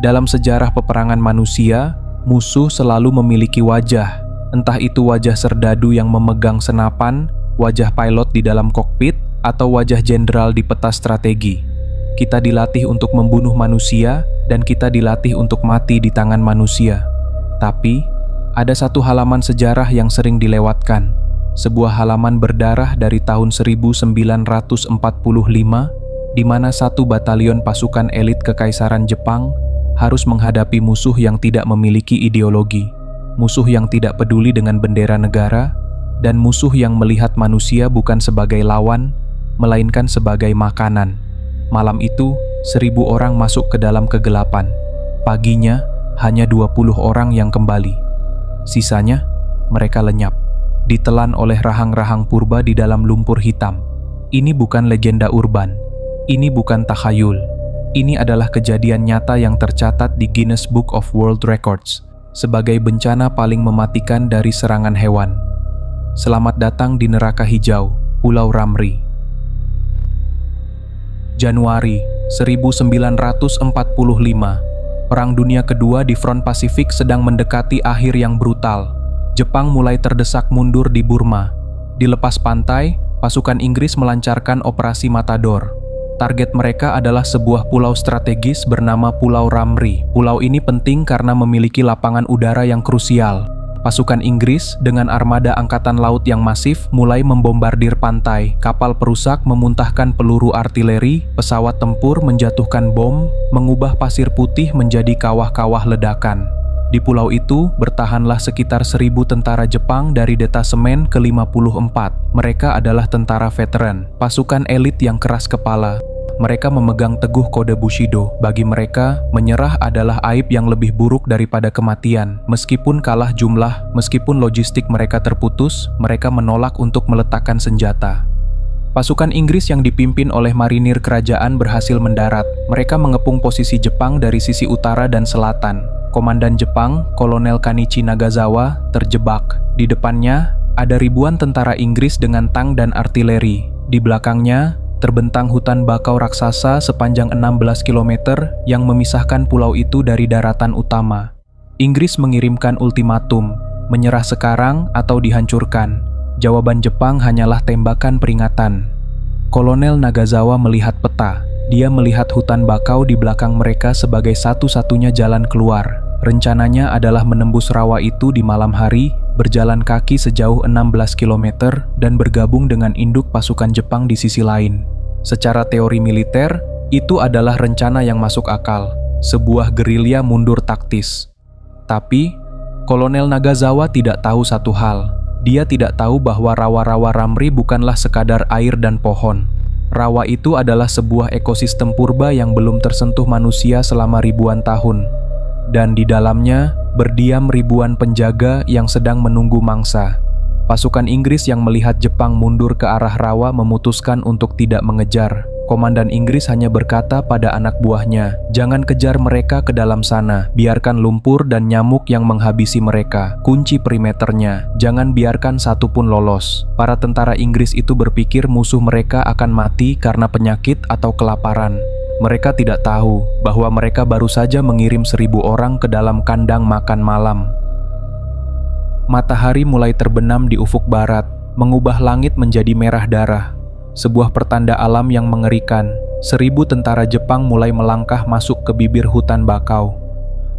Dalam sejarah peperangan manusia, musuh selalu memiliki wajah. Entah itu wajah serdadu yang memegang senapan, wajah pilot di dalam kokpit, atau wajah jenderal di peta strategi. Kita dilatih untuk membunuh manusia, dan kita dilatih untuk mati di tangan manusia. Tapi, ada satu halaman sejarah yang sering dilewatkan. Sebuah halaman berdarah dari tahun 1945, di mana satu batalion pasukan elit Kekaisaran Jepang harus menghadapi musuh yang tidak memiliki ideologi, musuh yang tidak peduli dengan bendera negara, dan musuh yang melihat manusia bukan sebagai lawan, melainkan sebagai makanan. Malam itu, 1000 orang masuk ke dalam kegelapan. Paginya, hanya 20 orang yang kembali. Sisanya, mereka lenyap, ditelan oleh rahang-rahang purba di dalam lumpur hitam. Ini bukan legenda urban, ini bukan takhayul. Ini adalah kejadian nyata yang tercatat di Guinness Book of World Records sebagai bencana paling mematikan dari serangan hewan. Selamat datang di neraka hijau, Pulau Ramri. Januari 1945, Perang Dunia Kedua di front Pasifik sedang mendekati akhir yang brutal. Jepang mulai terdesak mundur di Burma. Di lepas pantai, pasukan Inggris melancarkan Operasi Matador. Target mereka adalah sebuah pulau strategis bernama Pulau Ramri. Pulau ini penting karena memiliki lapangan udara yang krusial. Pasukan Inggris dengan armada angkatan laut yang masif mulai membombardir pantai. Kapal perusak memuntahkan peluru artileri, pesawat tempur menjatuhkan bom, mengubah pasir putih menjadi kawah-kawah ledakan. Di pulau itu bertahanlah sekitar 1000 tentara Jepang dari detasemen ke-54. Mereka adalah tentara veteran, pasukan elit yang keras kepala. Mereka memegang teguh kode Bushido. Bagi mereka, menyerah adalah aib yang lebih buruk daripada kematian. Meskipun kalah jumlah, meskipun logistik mereka terputus, mereka menolak untuk meletakkan senjata. Pasukan Inggris yang dipimpin oleh marinir kerajaan berhasil mendarat. Mereka mengepung posisi Jepang dari sisi utara dan selatan. Komandan Jepang, Kolonel Kanichi Nagasawa, terjebak. Di depannya, ada ribuan tentara Inggris dengan tank dan artileri. Di belakangnya, terbentang hutan bakau raksasa sepanjang 16 km yang memisahkan pulau itu dari daratan utama. Inggris mengirimkan ultimatum, menyerah sekarang atau dihancurkan. Jawaban Jepang hanyalah tembakan peringatan. Kolonel Nagasawa melihat peta. Dia melihat hutan bakau di belakang mereka sebagai satu-satunya jalan keluar. Rencananya adalah menembus rawa itu di malam hari, berjalan kaki sejauh 16 km, dan bergabung dengan induk pasukan Jepang di sisi lain. Secara teori militer, itu adalah rencana yang masuk akal, sebuah gerilya mundur taktis. Tapi, Kolonel Nagasawa tidak tahu satu hal. Dia tidak tahu bahwa rawa-rawa Ramri bukanlah sekadar air dan pohon. Rawa itu adalah sebuah ekosistem purba yang belum tersentuh manusia selama ribuan tahun. Dan di dalamnya, berdiam ribuan penjaga yang sedang menunggu mangsa. Pasukan Inggris yang melihat Jepang mundur ke arah rawa memutuskan untuk tidak mengejar. Komandan Inggris hanya berkata pada anak buahnya, "Jangan kejar mereka ke dalam sana. Biarkan lumpur dan nyamuk yang menghabisi mereka. Kunci perimeternya. Jangan biarkan satu pun lolos." Para tentara Inggris itu berpikir musuh mereka akan mati karena penyakit atau kelaparan. Mereka tidak tahu bahwa mereka baru saja mengirim 1000 orang ke dalam kandang makan malam. Matahari mulai terbenam di ufuk barat, mengubah langit menjadi merah darah. Sebuah pertanda alam yang mengerikan. 1000 tentara Jepang mulai melangkah masuk ke bibir hutan bakau.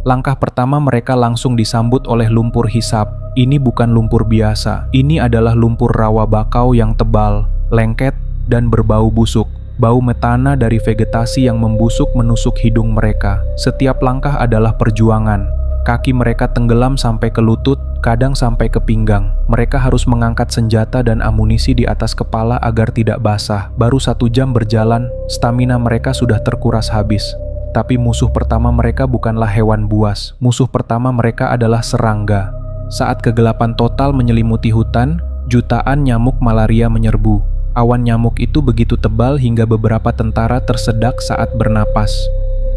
Langkah pertama mereka langsung disambut oleh lumpur hisap. Ini bukan lumpur biasa. Ini adalah lumpur rawa bakau yang tebal, lengket, dan berbau busuk. Bau metana dari vegetasi yang membusuk menusuk hidung mereka. Setiap langkah adalah perjuangan. Kaki mereka tenggelam sampai ke lutut, kadang sampai ke pinggang. Mereka harus mengangkat senjata dan amunisi di atas kepala agar tidak basah. Baru 1 jam berjalan, stamina mereka sudah terkuras habis. Tapi musuh pertama mereka bukanlah hewan buas. Musuh pertama mereka adalah serangga. Saat kegelapan total menyelimuti hutan, jutaan nyamuk malaria menyerbu. Awan nyamuk itu begitu tebal hingga beberapa tentara tersedak saat bernapas.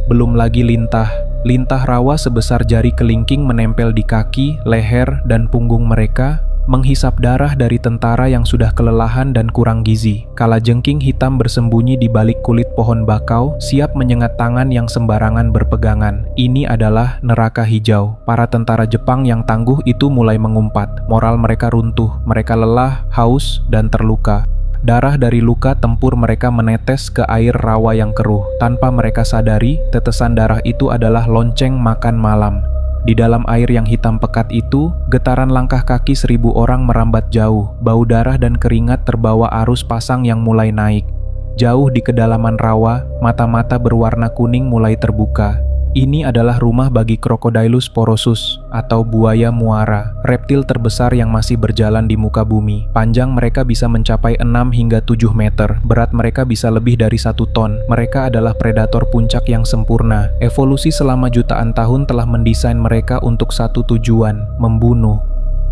Belum lagi lintah. Lintah rawa sebesar jari kelingking menempel di kaki, leher, dan punggung mereka. menghisap darah dari tentara yang sudah kelelahan dan kurang gizi. Kalajengking hitam bersembunyi di balik kulit pohon bakau, siap menyengat tangan yang sembarangan berpegangan. Ini adalah neraka hijau. Para tentara Jepang yang tangguh itu mulai mengumpat. Moral mereka runtuh, mereka lelah, haus, dan terluka. Darah dari luka tempur mereka menetes ke air rawa yang keruh. Tanpa mereka sadari, tetesan darah itu adalah lonceng makan malam. Di dalam air yang hitam pekat itu, getaran langkah kaki 1000 orang merambat jauh. Bau darah dan keringat terbawa arus pasang yang mulai naik. Jauh di kedalaman rawa, mata-mata berwarna kuning mulai terbuka. Ini adalah rumah bagi Crocodylus porosus atau buaya muara, reptil terbesar yang masih berjalan di muka bumi. Panjang mereka bisa mencapai 6 hingga 7 meter, berat mereka bisa lebih dari 1 ton. Mereka adalah predator puncak yang sempurna. Evolusi selama jutaan tahun telah mendesain mereka untuk satu tujuan, membunuh.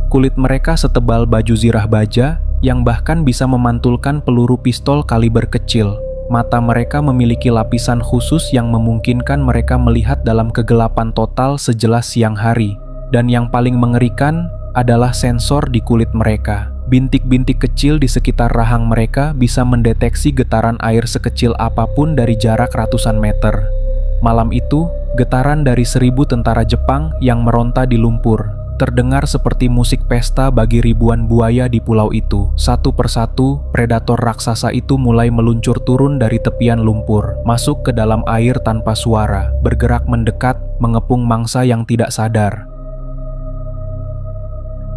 Kulit mereka setebal baju zirah baja, yang bahkan bisa memantulkan peluru pistol kaliber kecil. Mata mereka memiliki lapisan khusus yang memungkinkan mereka melihat dalam kegelapan total sejelas siang hari. Dan yang paling mengerikan adalah sensor di kulit mereka. Bintik-bintik kecil di sekitar rahang mereka bisa mendeteksi getaran air sekecil apapun dari jarak ratusan meter. Malam itu, getaran dari 1000 tentara Jepang yang meronta di lumpur terdengar seperti musik pesta bagi ribuan buaya di pulau itu. Satu persatu, predator raksasa itu mulai meluncur turun dari tepian lumpur, masuk ke dalam air tanpa suara, bergerak mendekat, mengepung mangsa yang tidak sadar.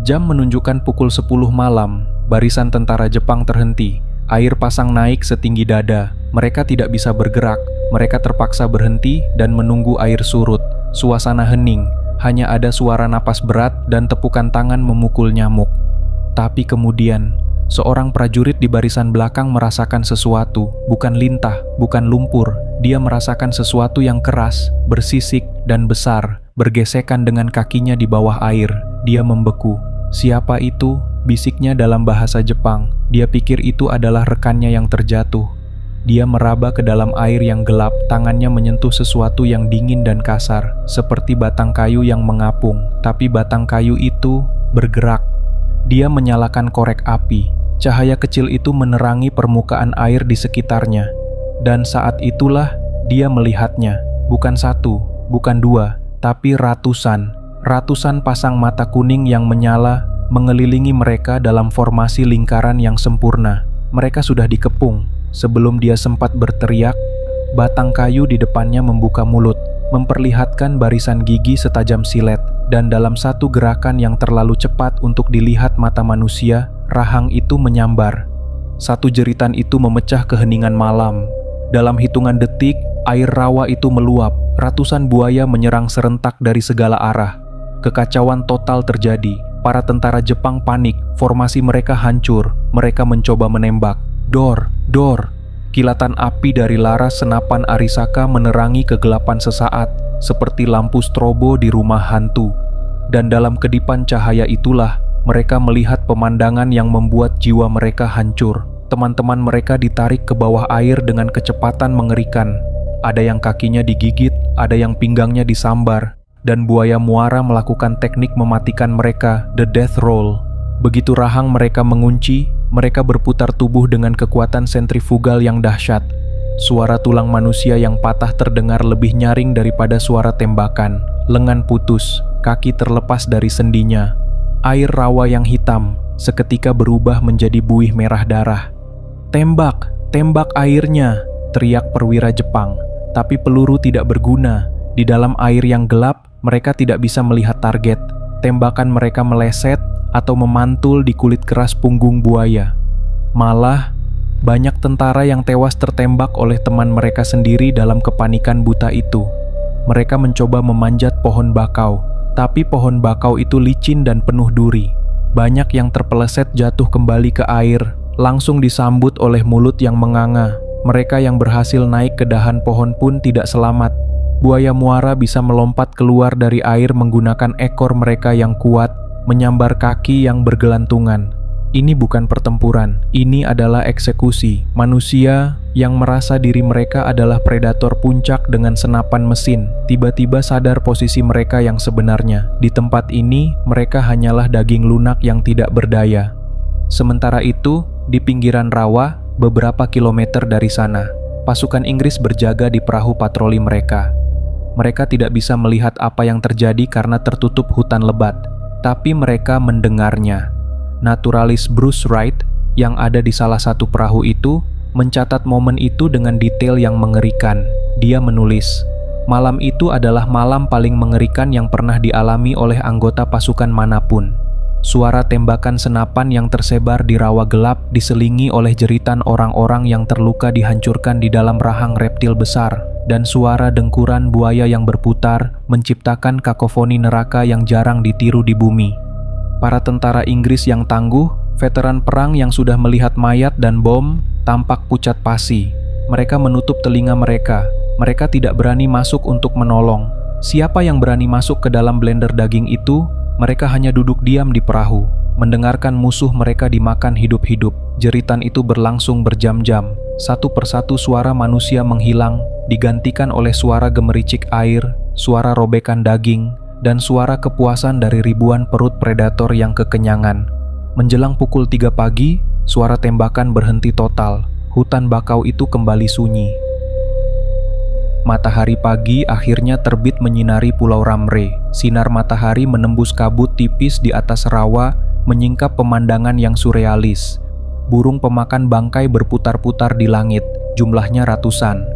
Jam menunjukkan pukul 10 malam, barisan tentara Jepang terhenti. Air pasang naik setinggi dada. Mereka tidak bisa bergerak, mereka terpaksa berhenti dan menunggu air surut. Suasana hening. Hanya ada suara napas berat dan tepukan tangan memukul nyamuk. Tapi kemudian, seorang prajurit di barisan belakang merasakan sesuatu, bukan lintah, bukan lumpur. Dia merasakan sesuatu yang keras, bersisik, dan besar, bergesekan dengan kakinya di bawah air. Dia membeku. Siapa itu? Bisiknya dalam bahasa Jepang. Dia pikir itu adalah rekannya yang terjatuh. Dia meraba ke dalam air yang gelap, tangannya menyentuh sesuatu yang dingin dan kasar, seperti batang kayu yang mengapung, tapi batang kayu itu bergerak. Dia menyalakan korek api. Cahaya kecil itu menerangi permukaan air di sekitarnya. Dan saat itulah dia melihatnya, bukan 1, bukan 2, tapi ratusan pasang mata kuning yang menyala mengelilingi mereka dalam formasi lingkaran yang sempurna. Mereka sudah dikepung. Sebelum dia sempat berteriak, batang kayu di depannya membuka mulut, memperlihatkan barisan gigi setajam silet, dan dalam satu gerakan yang terlalu cepat untuk dilihat mata manusia, rahang itu menyambar. Satu jeritan itu memecah keheningan malam. Dalam hitungan detik, air rawa itu meluap, ratusan buaya menyerang serentak dari segala arah. Kekacauan total terjadi, para tentara Jepang panik, formasi mereka hancur, mereka mencoba menembak. Dor. Kilatan api dari laras senapan Arisaka menerangi kegelapan sesaat, seperti lampu strobo di rumah hantu. Dan dalam kedipan cahaya itulah, mereka melihat pemandangan yang membuat jiwa mereka hancur. Teman-teman mereka ditarik ke bawah air dengan kecepatan mengerikan. Ada yang kakinya digigit, ada yang pinggangnya disambar, dan buaya muara melakukan teknik mematikan mereka, the death roll. Begitu rahang mereka mengunci, mereka berputar tubuh dengan kekuatan sentrifugal yang dahsyat. Suara tulang manusia yang patah terdengar lebih nyaring daripada suara tembakan. Lengan putus, kaki terlepas dari sendinya. Air rawa yang hitam seketika berubah menjadi buih merah darah. Tembak airnya, teriak perwira Jepang. Tapi peluru tidak berguna. Di dalam air yang gelap, mereka tidak bisa melihat target. Tembakan mereka meleset atau memantul di kulit keras punggung buaya. Malah, banyak tentara yang tewas tertembak oleh teman mereka sendiri dalam kepanikan buta itu. Mereka mencoba memanjat pohon bakau, tapi pohon bakau itu licin dan penuh duri. Banyak yang terpeleset jatuh kembali ke air, langsung disambut oleh mulut yang menganga. Mereka yang berhasil naik ke dahan pohon pun tidak selamat. Buaya muara bisa melompat keluar dari air menggunakan ekor mereka yang kuat, menyambar kaki yang bergelantungan. Ini bukan pertempuran, ini adalah eksekusi. Manusia yang merasa diri mereka adalah predator puncak dengan senapan mesin, tiba-tiba sadar posisi mereka yang sebenarnya. Di tempat ini, mereka hanyalah daging lunak yang tidak berdaya. Sementara itu, di pinggiran rawa, beberapa kilometer dari sana, pasukan Inggris berjaga di perahu patroli mereka. Mereka tidak bisa melihat apa yang terjadi karena tertutup hutan lebat, tapi mereka mendengarnya. Naturalis Bruce Wright yang ada di salah satu perahu itu mencatat momen itu dengan detail yang mengerikan. Dia menulis, "Malam itu adalah malam paling mengerikan yang pernah dialami oleh anggota pasukan manapun. Suara tembakan senapan yang tersebar di rawa gelap diselingi oleh jeritan orang-orang yang terluka dihancurkan di dalam rahang reptil besar, dan suara dengkuran buaya yang berputar menciptakan kakofoni neraka yang jarang ditiru di bumi." Para tentara Inggris yang tangguh, veteran perang yang sudah melihat mayat dan bom, tampak pucat pasi. Mereka menutup telinga mereka. Mereka tidak berani masuk untuk menolong. Siapa yang berani masuk ke dalam blender daging itu? Mereka hanya duduk diam di perahu, mendengarkan musuh mereka dimakan hidup-hidup. Jeritan itu berlangsung berjam-jam. Satu persatu suara manusia menghilang, digantikan oleh suara gemericik air, suara robekan daging, dan suara kepuasan dari ribuan perut predator yang kekenyangan. Menjelang pukul 3 pagi, suara tembakan berhenti total. Hutan bakau itu kembali sunyi. Matahari pagi akhirnya terbit menyinari Pulau Ramrey. Sinar matahari menembus kabut tipis di atas rawa, menyingkap pemandangan yang surrealis. Burung pemakan bangkai berputar-putar di langit, jumlahnya ratusan.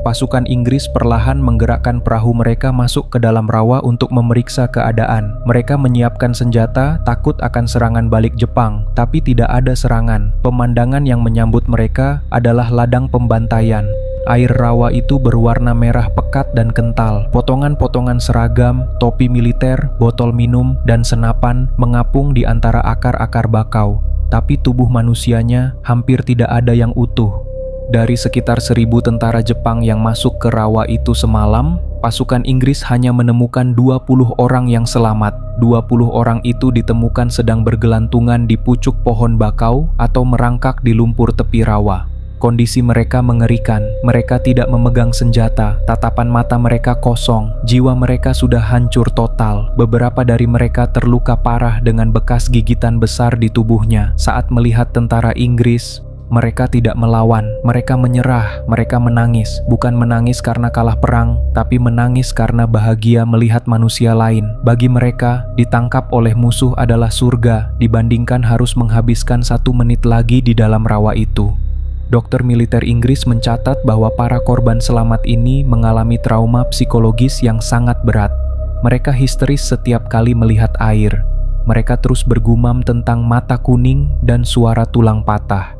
Pasukan Inggris perlahan menggerakkan perahu mereka masuk ke dalam rawa untuk memeriksa keadaan. Mereka menyiapkan senjata, takut akan serangan balik Jepang, tapi tidak ada serangan. Pemandangan yang menyambut mereka adalah ladang pembantaian. Air rawa itu berwarna merah pekat dan kental. Potongan-potongan seragam, topi militer, botol minum, dan senapan mengapung di antara akar-akar bakau. Tapi tubuh manusianya hampir tidak ada yang utuh. Dari sekitar 1.000 tentara Jepang yang masuk ke rawa itu semalam, pasukan Inggris hanya menemukan 20 orang yang selamat. 20 orang itu ditemukan sedang bergelantungan di pucuk pohon bakau atau merangkak di lumpur tepi rawa. Kondisi mereka mengerikan. Mereka tidak memegang senjata, tatapan mata mereka kosong, jiwa mereka sudah hancur total. Beberapa dari mereka terluka parah dengan bekas gigitan besar di tubuhnya. Saat melihat tentara Inggris, mereka tidak melawan, mereka menyerah, mereka menangis. Bukan menangis karena kalah perang, tapi menangis karena bahagia melihat manusia lain. Bagi mereka, ditangkap oleh musuh adalah surga dibandingkan harus menghabiskan 1 menit lagi di dalam rawa itu. Dokter militer Inggris mencatat bahwa para korban selamat ini mengalami trauma psikologis yang sangat berat. Mereka histeris setiap kali melihat air. Mereka terus bergumam tentang mata kuning dan suara tulang patah.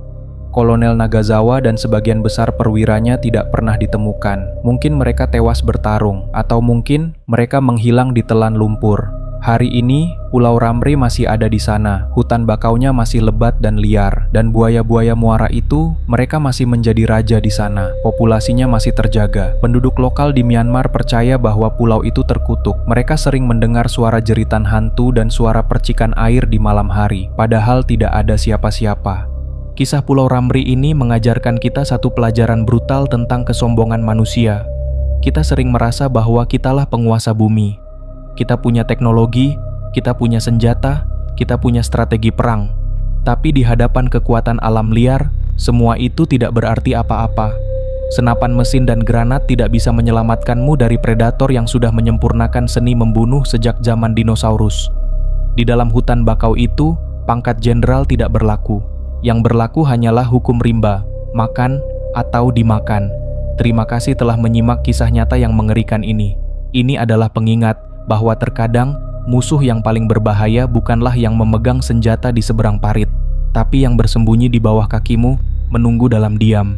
Kolonel Nagasawa dan sebagian besar perwiranya tidak pernah ditemukan. Mungkin mereka tewas bertarung, atau mungkin mereka menghilang di telan lumpur. Hari ini, Pulau Ramrey masih ada di sana. Hutan bakaunya masih lebat dan liar, dan buaya-buaya muara itu, mereka masih menjadi raja di sana. Populasinya masih terjaga. Penduduk lokal di Myanmar percaya bahwa pulau itu terkutuk. Mereka sering mendengar suara jeritan hantu dan suara percikan air di malam hari, padahal tidak ada siapa-siapa. Kisah Pulau Ramrey ini mengajarkan kita satu pelajaran brutal tentang kesombongan manusia. Kita sering merasa bahwa kitalah penguasa bumi. Kita punya teknologi, kita punya senjata, kita punya strategi perang. Tapi di hadapan kekuatan alam liar, semua itu tidak berarti apa-apa. Senapan mesin dan granat tidak bisa menyelamatkanmu dari predator yang sudah menyempurnakan seni membunuh sejak zaman dinosaurus. Di dalam hutan bakau itu, pangkat jenderal tidak berlaku. Yang berlaku hanyalah hukum rimba, makan atau dimakan. Terima kasih telah menyimak kisah nyata yang mengerikan ini. Ini adalah pengingat bahwa terkadang musuh yang paling berbahaya bukanlah yang memegang senjata di seberang parit, tapi yang bersembunyi di bawah kakimu, menunggu dalam diam.